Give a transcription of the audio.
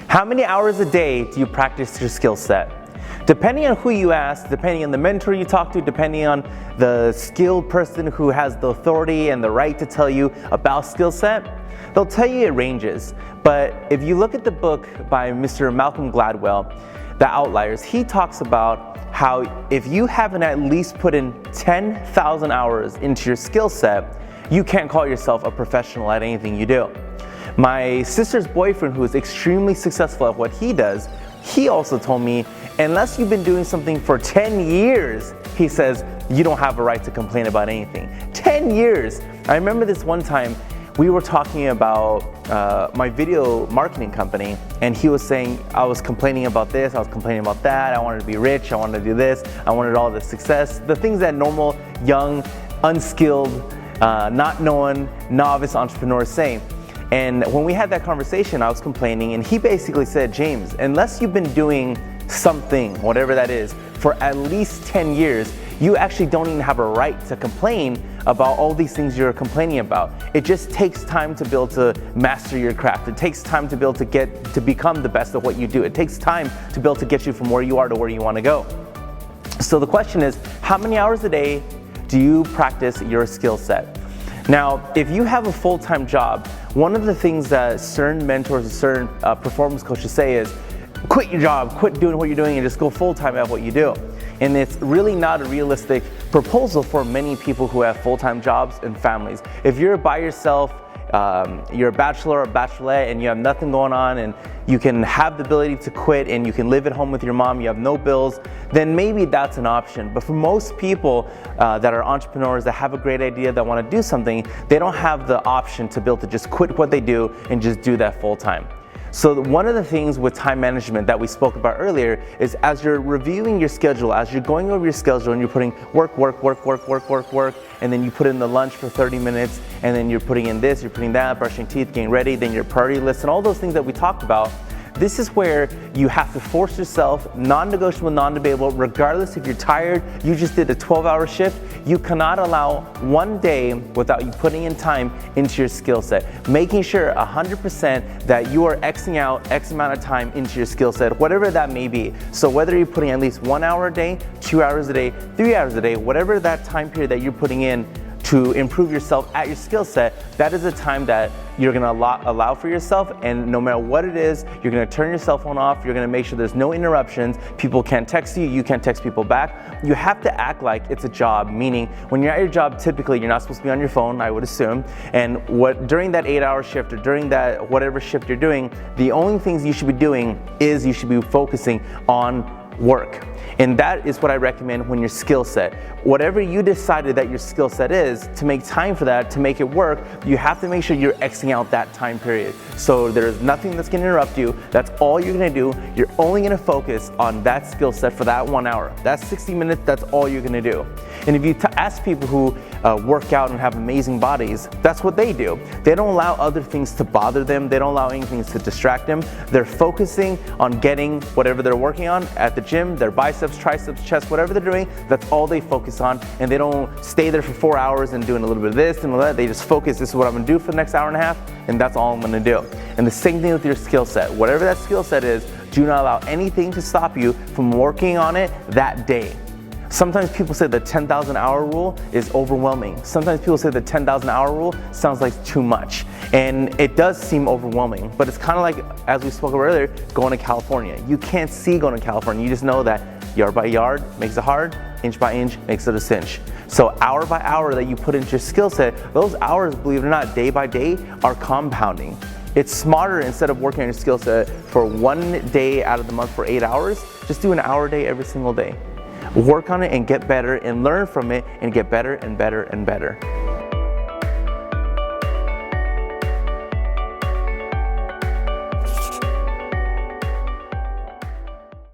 How many hours a day do you practice your skill set? Depending on who you ask, depending on the mentor you talk to, depending on the skilled person who has the authority and the right to tell you about skill set, they'll tell you it ranges. But if you look at the book by Mr. Malcolm Gladwell, The Outliers, he talks about how if you haven't at least put in 10,000 hours into your skill set, you can't call yourself a professional at anything you do. My sister's boyfriend, who is extremely successful at what he does, he also told me, unless you've been doing something for 10 years, he says, you don't have a right to complain about anything. 10 years! I remember this one time, we were talking about my video marketing company, and he was saying, I was complaining about this, I was complaining about that, I wanted to be rich, I wanted to do this, I wanted all the success, the things that normal, young, unskilled, not known, novice entrepreneurs say. And when we had that conversation, I was complaining, and he basically said, James, unless you've been doing something, whatever that is, for at least 10 years, you actually don't even have a right to complain about all these things you're complaining about. It just takes time to be able to master your craft. It takes time to be able to become the best at what you do. It takes time to be able to get you from where you are to where you want to go. So the question is, how many hours a day do you practice your skill set? Now, if you have a full-time job, one of the things that certain mentors and certain performance coaches say is, quit your job, quit doing what you're doing, and just go full-time at what you do. And it's really not a realistic proposal for many people who have full-time jobs and families. If you're by yourself, you're a bachelor or bachelorette, and you have nothing going on, and you can have the ability to quit, and you can live at home with your mom, you have no bills, then maybe that's an option. But for most people that are entrepreneurs, that have a great idea, that want to do something, they don't have the option to be able to just quit what they do and just do that full-time. So one of the things with time management that we spoke about earlier is, as you're reviewing your schedule, as you're going over your schedule and you're putting work, and then you put in the lunch for 30 minutes, and then you're putting in this, you're putting that, brushing teeth, getting ready, then your priority list, and all those things that we talked about. This is where you have to force yourself, non-negotiable, non-debatable, regardless if you're tired, you just did a 12-hour shift, you cannot allow one day without you putting in time into your skill set. Making sure 100% that you are Xing out X amount of time into your skill set, whatever that may be. So whether you're putting at least 1 hour a day, 2 hours a day, 3 hours a day, whatever that time period that you're putting in to improve yourself at your skill set, that is a time that you're gonna allow for yourself, and no matter what it is, you're gonna turn your cell phone off, you're gonna make sure there's no interruptions, people can't text you, you can't text people back. You have to act like it's a job, meaning when you're at your job, typically you're not supposed to be on your phone, I would assume, and during that 8-hour shift or during that whatever shift you're doing, the only things you should be doing is you should be focusing on work. And that is what I recommend when your skill set. Whatever you decided that your skill set is, to make time for that, to make it work, you have to make sure you're Xing out that time period. So there's nothing that's gonna interrupt you. That's all you're gonna do. You're only gonna focus on that skill set for that 1 hour. That's 60 minutes, that's all you're gonna do. And if you ask people who work out and have amazing bodies, that's what they do. They don't allow other things to bother them. They don't allow anything to distract them. They're focusing on getting whatever they're working on at the gym, their biceps, triceps, chest, whatever they're doing, that's all they focus on. And they don't stay there for 4 hours and doing a little bit of this and all that. They just focus, this is what I'm gonna do for the next hour and a half, and that's all I'm gonna do. And the same thing with your skill set. Whatever that skill set is, do not allow anything to stop you from working on it that day. Sometimes people say the 10,000 hour rule is overwhelming. Sometimes people say the 10,000 hour rule sounds like too much. And it does seem overwhelming, but it's kind of like, as we spoke about earlier, going to California. You can't see going to California. You just know that yard by yard makes it hard, inch by inch makes it a cinch. So hour by hour that you put into your skill set, those hours, believe it or not, day by day, are compounding. It's smarter, instead of working on your skill set for 1 day out of the month for 8 hours, just do an hour a day every single day. Work on it and get better, and learn from it and get better and better and better.